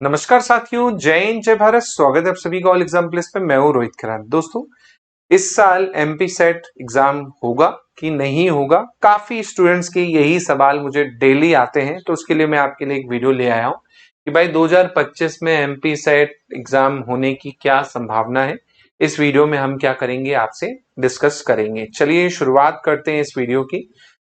नमस्कार साथियों, जय हिंद जय भारत। स्वागत है आप सभी का ऑल एग्जाम प्लेस पे। मैं हूं रोहित खरान। दोस्तों, इस साल एमपी सेट एग्जाम होगा कि नहीं होगा, काफी स्टूडेंट्स के यही सवाल मुझे डेली आते हैं। तो उसके लिए मैं आपके लिए एक वीडियो ले आया हूं कि भाई 2025 में एमपी सेट एग्जाम होने की क्या संभावना है। इस वीडियो में हम क्या करेंगे, आपसे डिस्कस करेंगे। चलिए शुरुआत करते हैं इस वीडियो की।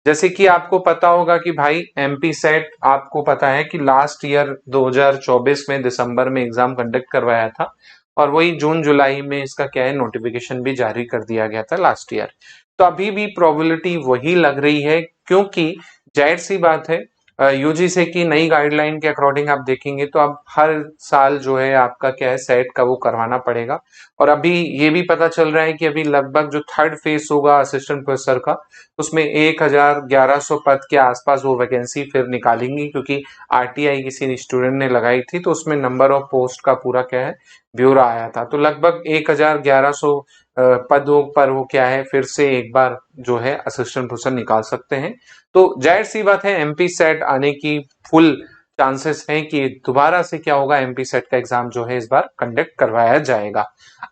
जैसे कि आपको पता होगा कि भाई एमपी सेट, आपको पता है कि लास्ट ईयर 2024 में दिसंबर में एग्जाम कंडक्ट करवाया था और वही जून जुलाई में इसका क्या है, नोटिफिकेशन भी जारी कर दिया गया था लास्ट ईयर। तो अभी भी प्रोबेबिलिटी वही लग रही है, क्योंकि जाहिर सी बात है यूजीसी की नई गाइडलाइन के अकॉर्डिंग आप देखेंगे तो अब हर साल जो है आपका क्या है, सेट का वो करवाना पड़ेगा। और अभी ये भी पता चल रहा है कि अभी लगभग जो थर्ड फेज होगा असिस्टेंट प्रोफेसर का, उसमें 1100 पद के आसपास वो वैकेंसी फिर निकालेंगी, क्योंकि आरटीआई किसी स्टूडेंट ने लगाई थी तो उसमें नंबर ऑफ पोस्ट का पूरा क्या है, ब्यौरा आया था। तो लगभग 1100 पदों पर वो क्या है, फिर से एक बार जो है असिस्टेंट प्रोफेसर निकाल सकते हैं। तो जाहिर सी बात है एमपी सेट आने की फुल चांसेस हैं कि दोबारा से क्या होगा, एमपी सेट का एग्जाम जो है इस बार कंडक्ट करवाया जाएगा।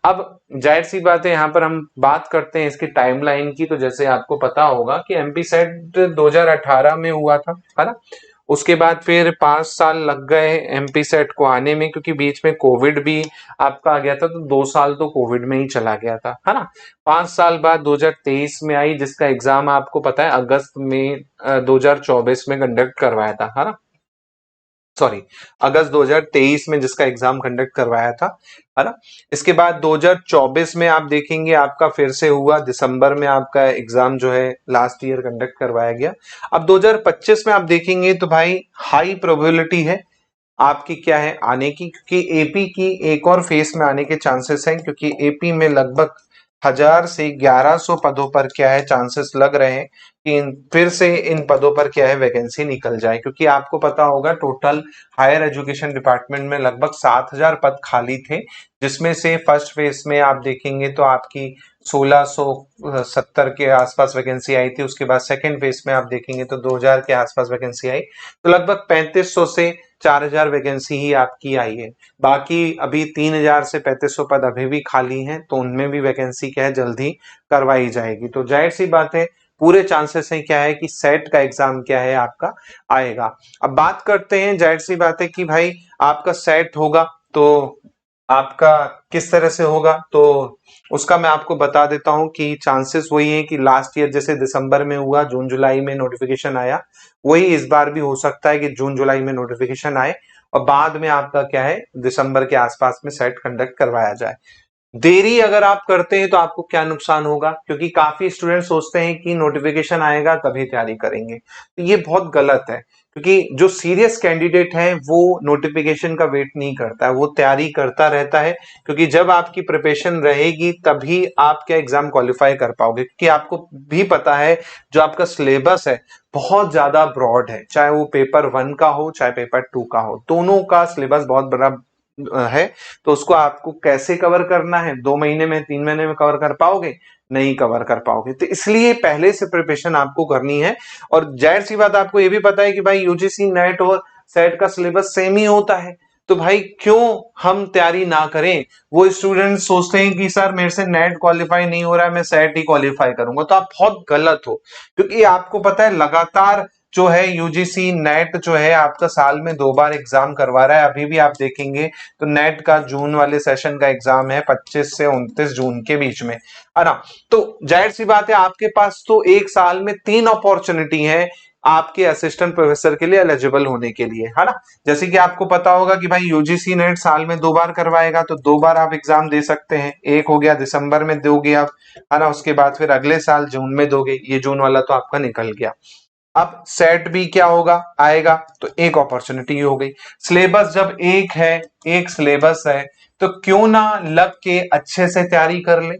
अब जाहिर सी बात है यहाँ पर हम बात करते हैं इसकी टाइमलाइन की। तो जैसे आपको पता होगा कि एमपी सेट 2018 में हुआ था, है ना। उसके बाद फिर 5 साल लग गए एमपी सेट को आने में, क्योंकि बीच में कोविड भी आपका आ गया था। तो 2 साल तो कोविड में ही चला गया था, है ना। 5 साल बाद 2023 में आई, जिसका एग्जाम आपको पता है अगस्त में 2024 में कंडक्ट करवाया था, है ना। सॉरी, अगस्त 2023 में जिसका एग्जाम कंडक्ट करवाया था, है ना। इसके बाद 2024 में आप देखेंगे आपका फिर से हुआ, दिसंबर में आपका एग्जाम जो है लास्ट ईयर कंडक्ट करवाया गया। अब 2025 में आप देखेंगे तो भाई हाई प्रोबेबिलिटी है आपकी क्या है आने की, क्योंकि एपी की एक और फेस में आने के चांसेस हैं, क्योंकि एपी में लगभग 1000 से 1100 पदों पर क्या है चांसेस लग रहे हैं कि फिर से इन पदों पर क्या है वैकेंसी निकल जाए। क्योंकि आपको पता होगा टोटल हायर एजुकेशन डिपार्टमेंट में लगभग 7000 पद खाली थे, जिसमें से फर्स्ट फेज में आप देखेंगे तो आपकी 1670 के आसपास वैकेंसी आई थी। उसके बाद सेकेंड फेज में आप देखेंगे तो 2000 के आसपास वैकेंसी आई। तो लगभग 3500 से 4000 वैकेंसी ही आपकी आई है। बाकी अभी 3000 से 3500 पद अभी भी खाली हैं, तो उनमें भी वैकेंसी क्या है जल्दी करवाई जाएगी। तो जाहिर सी बात है पूरे चांसेस हैं क्या है कि सेट का एग्जाम क्या है आपका आएगा। अब बात करते हैं, जाहिर सी बात है कि भाई आपका सेट होगा तो आपका किस तरह से होगा, तो उसका मैं आपको बता देता हूं कि चांसेस वही है कि लास्ट ईयर जैसे दिसंबर में हुआ, जून जुलाई में नोटिफिकेशन आया, वही इस बार भी हो सकता है कि जून जुलाई में नोटिफिकेशन आए और बाद में आपका क्या है दिसंबर के आसपास में सेट कंडक्ट करवाया जाए। देरी अगर आप करते हैं तो आपको क्या नुकसान होगा, क्योंकि काफी स्टूडेंट सोचते हैं कि नोटिफिकेशन आएगा तभी तैयारी करेंगे। तो ये बहुत गलत है, क्योंकि जो सीरियस कैंडिडेट है वो नोटिफिकेशन का वेट नहीं करता है, वो तैयारी करता रहता है। क्योंकि जब आपकी प्रिपरेशन रहेगी तभी आप क्या एग्जाम क्वालिफाई कर पाओगे, क्योंकि आपको भी पता है जो आपका सिलेबस है बहुत ज्यादा ब्रॉड है, चाहे वो पेपर 1 का हो चाहे पेपर 2 का हो, दोनों का सिलेबस बहुत बड़ा है। तो उसको आपको कैसे कवर करना है, 2 महीने में 3 महीने में कवर कर पाओगे? नहीं कवर कर पाओगे। तो इसलिए पहले से प्रिपरेशन आपको करनी है। और जाहिर सी बात आपको ये भी पता है कि भाई यूजीसी नेट और सेट का सिलेबस सेम ही होता है, तो भाई क्यों हम तैयारी ना करें। वो स्टूडेंट सोचते हैं कि सर मेरे से नेट क्वालिफाई नहीं हो रहा है, मैं सेट ही क्वालिफाई करूंगा, तो आप बहुत गलत हो। क्योंकि आपको पता है लगातार जो है यूजीसी नेट जो है आपका साल में 2 बार एग्जाम करवा रहा है। अभी भी आप देखेंगे तो नेट का जून वाले सेशन का एग्जाम है 25 से 29 जून के बीच में, है ना। तो जाहिर सी बात है आपके पास तो एक साल में 3 अपॉर्चुनिटी है आपके असिस्टेंट प्रोफेसर के लिए एलिजिबल होने के लिए, है ना। जैसे कि आपको पता होगा कि भाई यूजीसी नेट साल में 2 बार करवाएगा, तो 2 बार आप एग्जाम दे सकते हैं। एक हो गया दिसंबर में दोगे आप, है ना, उसके बाद फिर अगले साल जून में दोगे। ये जून वाला तो आपका निकल गया। अब सेट भी क्या होगा आएगा, तो एक अपॉर्चुनिटी हो गई। सिलेबस जब एक है, एक सिलेबस है, तो क्यों ना लग के अच्छे से तैयारी कर ले।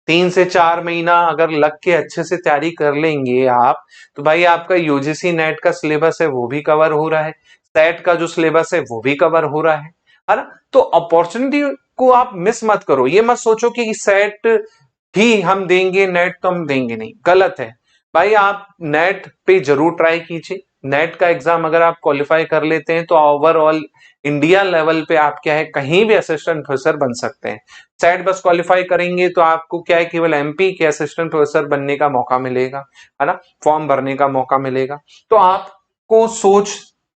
3 से 4 महीना अगर लग के अच्छे से तैयारी कर लेंगे आप, तो भाई आपका यूजीसी नेट का सिलेबस है वो भी कवर हो रहा है, सेट का जो सिलेबस है वो भी कवर हो रहा है ना। तो अपॉर्चुनिटी को आप मिस मत करो। ये मत सोचो कि सेट ही हम देंगे नेट तो हम देंगे नहीं, गलत है। भाई आप नेट पे जरूर ट्राई कीजिए, नेट का एग्जाम अगर आप क्वालिफाई कर लेते हैं तो ओवरऑल इंडिया लेवल पे आप क्या है कहीं भी असिस्टेंट प्रोफेसर बन सकते हैं। सेट बस क्वालिफाई करेंगे तो आपको क्या है केवल एमपी के असिस्टेंट प्रोफेसर बनने का मौका मिलेगा, है ना, फॉर्म भरने का मौका मिलेगा। तो आपको सोच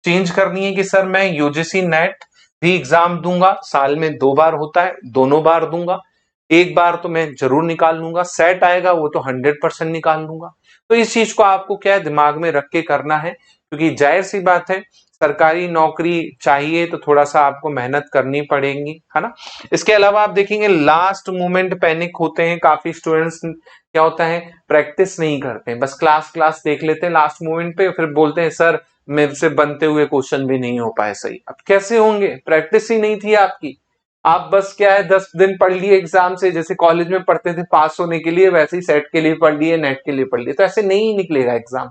चेंज करनी है कि सर मैं यूजीसी नेट भी एग्जाम दूंगा, साल में 2 बार होता है, दोनों बार दूंगा, एक बार तो मैं जरूर निकाल लूंगा, सेट आएगा वो तो 100% निकाल लूंगा। तो इस चीज को आपको क्या है दिमाग में रख के करना है, क्योंकि जाहिर सी बात है सरकारी नौकरी चाहिए तो थोड़ा सा आपको मेहनत करनी पड़ेगी, है ना। इसके अलावा आप देखेंगे लास्ट मोमेंट पैनिक होते हैं काफी स्टूडेंट्स, क्या होता है प्रैक्टिस नहीं करते हैं, बस क्लास देख लेते हैं लास्ट मोमेंट पे, फिर बोलते हैं सर मेरे से बनते हुए क्वेश्चन भी नहीं हो पाए सही। अब कैसे होंगे, प्रैक्टिस ही नहीं थी आपकी। आप बस क्या है 10 दिन पढ़ लिए एग्जाम से, जैसे कॉलेज में पढ़ते थे पास होने के लिए, वैसे ही सेट के लिए पढ़ लिए, नेट के लिए पढ़ लिए, तो ऐसे नहीं निकलेगा एग्जाम।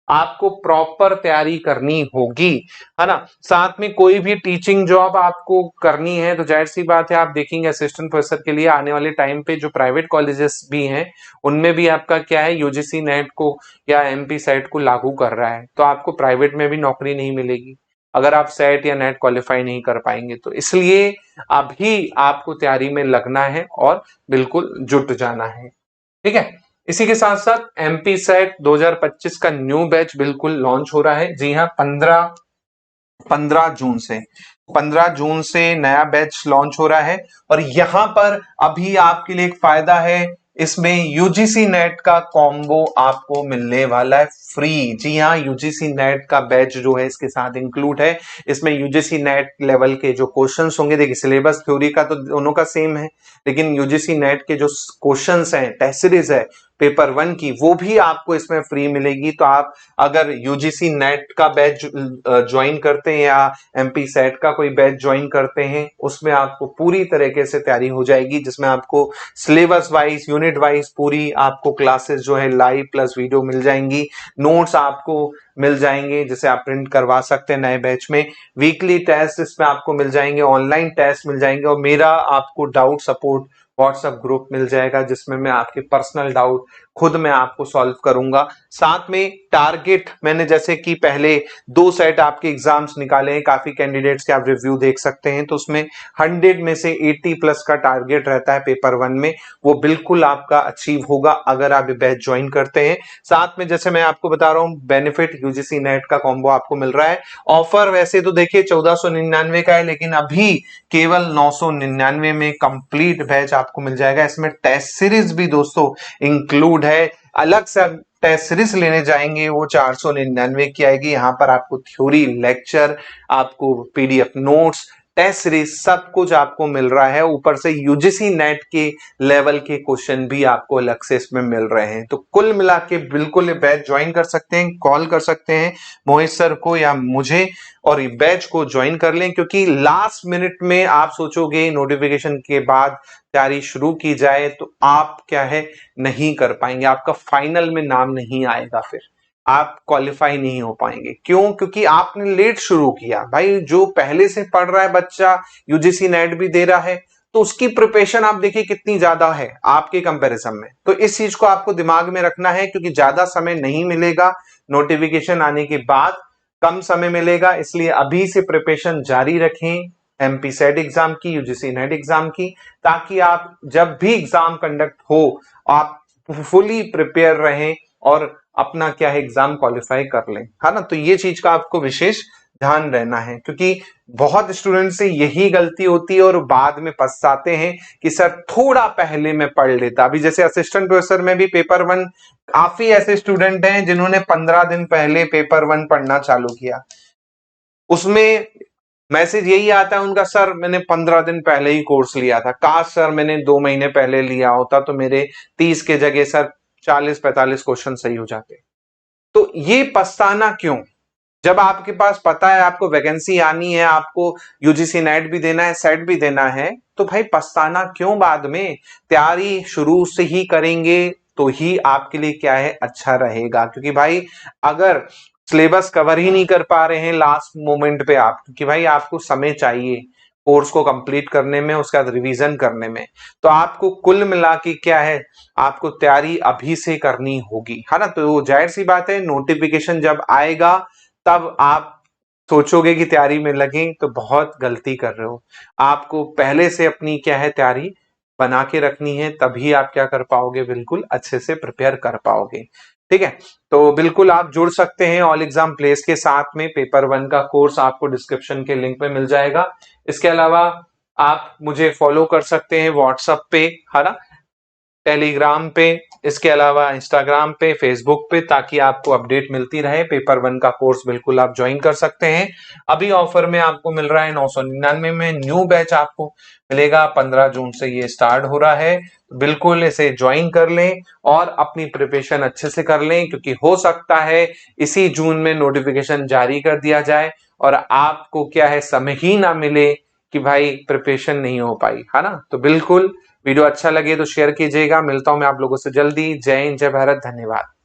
आपको प्रॉपर तैयारी करनी होगी, है ना। साथ में कोई भी टीचिंग जॉब आपको करनी है तो जाहिर सी बात है आप देखेंगे असिस्टेंट प्रोफेसर के लिए आने वाले टाइम पे जो प्राइवेट कॉलेजेस भी हैं उनमें भी आपका क्या है यूजीसी नेट को या एमपी सेट को लागू कर रहा है, तो आपको प्राइवेट में भी नौकरी नहीं मिलेगी अगर आप सेट या नेट क्वालिफाई नहीं कर पाएंगे। तो इसलिए अभी आपको तैयारी में लगना है और बिल्कुल जुट जाना है, ठीक है। इसी के साथ साथ एमपी सेट 2025 का न्यू बैच बिल्कुल लॉन्च हो रहा है। जी हाँ, 15 जून से 15 जून से नया बैच लॉन्च हो रहा है। और यहां पर अभी आपके लिए एक फायदा है, इसमें यूजीसी नेट का कॉम्बो आपको मिलने वाला है फ्री। जी हाँ, यूजीसी नेट का बैच जो है इसके साथ इंक्लूड है। इसमें यूजीसी नेट लेवल के जो क्वेश्चंस होंगे, देखिए सिलेबस थ्योरी का तो दोनों का सेम है, लेकिन यूजीसी नेट के जो क्वेश्चंस हैं, टेस्ट सीरीज है पेपर 1 की, वो भी आपको इसमें फ्री मिलेगी। तो आप अगर यूजीसी नेट का बैच ज्वाइन करते हैं या एमपी सेट का कोई बैच ज्वाइन करते हैं, उसमें आपको पूरी तरीके से तैयारी हो जाएगी, जिसमें आपको सिलेबस वाइज यूनिट वाइज पूरी आपको क्लासेस जो है लाइव प्लस वीडियो मिल जाएंगी, नोट्स आपको मिल जाएंगे जिसे आप प्रिंट करवा सकते हैं नए बैच में, वीकली टेस्ट इसमें आपको मिल जाएंगे, ऑनलाइन टेस्ट मिल जाएंगे, और मेरा आपको डाउट सपोर्ट व्हाट्सएप ग्रुप मिल जाएगा जिसमें मैं आपके पर्सनल डाउट खुद मैं आपको सॉल्व करूंगा। साथ में टारगेट मैंने जैसे कि पहले 2 सेट आपके एग्जाम्स निकाले हैं, काफी कैंडिडेट्स के आप रिव्यू देख सकते हैं, तो उसमें 100 में से 80 प्लस का टारगेट रहता है पेपर 1 में, वो बिल्कुल आपका अचीव होगा अगर आप ये बैच ज्वाइन करते हैं। साथ में जैसे मैं आपको बता रहा हूं बेनिफिट यूजीसी नेट का कॉम्बो आपको मिल रहा है। ऑफर वैसे तो देखिए 1499 का है, लेकिन अभी केवल 999 में कंप्लीट बैच आपको मिल जाएगा। इसमें टेस्ट सीरीज भी दोस्तों इंक्लूड है, अलग से टेस्ट सीरीज लेने जाएंगे वो 499 की आएगी। यहां पर आपको थ्योरी लेक्चर, आपको पीडीएफ नोट्स, टेस्ट सीरीज सब कुछ आपको मिल रहा है, ऊपर से यूजीसी नेट के लेवल के क्वेश्चन भी आपको अलग से इसमें मिल रहे हैं। तो कुल मिला के बिल्कुल बैच ज्वाइन कर सकते हैं, कॉल कर सकते हैं मोहित सर को या मुझे और ये बैच को ज्वाइन कर लें, क्योंकि लास्ट मिनट में आप सोचोगे नोटिफिकेशन के बाद तैयारी शुरू की जाए तो आप क्या है नहीं कर पाएंगे, आपका फाइनल में नाम नहीं आएगा, फिर आप क्वालिफाई नहीं हो पाएंगे। क्यों? क्योंकि आपने लेट शुरू किया। भाई जो पहले से पढ़ रहा है बच्चा, यूजीसी नेट भी दे रहा है, तो उसकी प्रिपरेशन आप देखिए कितनी ज्यादा है आपके कंपैरिजन में। तो इस चीज को आपको दिमाग में रखना है, क्योंकि ज्यादा समय नहीं मिलेगा, नोटिफिकेशन आने के बाद कम समय मिलेगा, इसलिए अभी से प्रिपरेशन जारी रखें एमपी सेट एग्जाम की, यूजीसी नेट एग्जाम की, ताकि आप जब भी एग्जाम कंडक्ट हो आप फुली प्रिपेयर रहें और अपना क्या है एग्जाम क्वालिफाई कर लें, है ना। तो ये चीज का आपको विशेष ध्यान रहना है, क्योंकि बहुत स्टूडेंट से यही गलती होती है और बाद में पछताते हैं कि सर थोड़ा पहले मैं पढ़ लेता। अभी जैसे असिस्टेंट प्रोफेसर में भी पेपर 1 काफी ऐसे स्टूडेंट हैं जिन्होंने 15 दिन पहले पेपर 1 पढ़ना चालू किया, उसमें मैसेज यही आता है उनका, सर मैंने 15 दिन पहले ही कोर्स लिया था, काश सर मैंने 2 महीने पहले लिया होता तो मेरे 30 के जगह सर 40-45 क्वेश्चन सही हो जाते। तो ये पछताना क्यों, जब आपके पास पता है आपको वैकेंसी आनी है, आपको यूजीसी नेट भी देना है, सेट भी देना है, तो भाई पछताना क्यों बाद में। तैयारी शुरू से ही करेंगे तो ही आपके लिए क्या है अच्छा रहेगा, क्योंकि भाई अगर सिलेबस कवर ही नहीं कर पा रहे हैं लास्ट मोमेंट पे आप, क्योंकि भाई आपको समय चाहिए कोर्स को कंप्लीट करने में, उसका रिवीजन करने में, तो आपको कुल मिला के क्या है आपको तैयारी अभी से करनी होगी, है ना। तो जाहिर सी बात है नोटिफिकेशन जब आएगा तब आप सोचोगे कि तैयारी में लगे तो बहुत गलती कर रहे हो। आपको पहले से अपनी क्या है तैयारी बना के रखनी है, तभी आप क्या कर पाओगे, बिल्कुल अच्छे से प्रिपेयर कर पाओगे। ठीक है, तो बिल्कुल आप जुड़ सकते हैं ऑल एग्जाम प्लेस के साथ में। पेपर 1 का कोर्स आपको डिस्क्रिप्शन के लिंक पे मिल जाएगा। इसके अलावा आप मुझे फॉलो कर सकते हैं व्हाट्सएप पे, है ना, टेलीग्राम पे, इसके अलावा इंस्टाग्राम पे, फेसबुक पे, ताकि आपको अपडेट मिलती रहे। पेपर 1 का कोर्स बिल्कुल आप ज्वाइन कर सकते हैं। अभी ऑफर में आपको मिल रहा है 999 में। न्यू बैच आपको मिलेगा 15 जून से, ये स्टार्ट हो रहा है। बिल्कुल इसे ज्वाइन कर लें और अपनी प्रिपरेशन अच्छे से कर लें, क्योंकि हो सकता है इसी जून में नोटिफिकेशन जारी कर दिया जाए और आपको क्या है समय ही ना मिले कि भाई प्रिपरेशन नहीं हो पाई, है ना। तो बिल्कुल वीडियो अच्छा लगे तो शेयर कीजिएगा। मिलता हूं मैं आप लोगों से जल्दी। जय हिंद, जय भारत, धन्यवाद।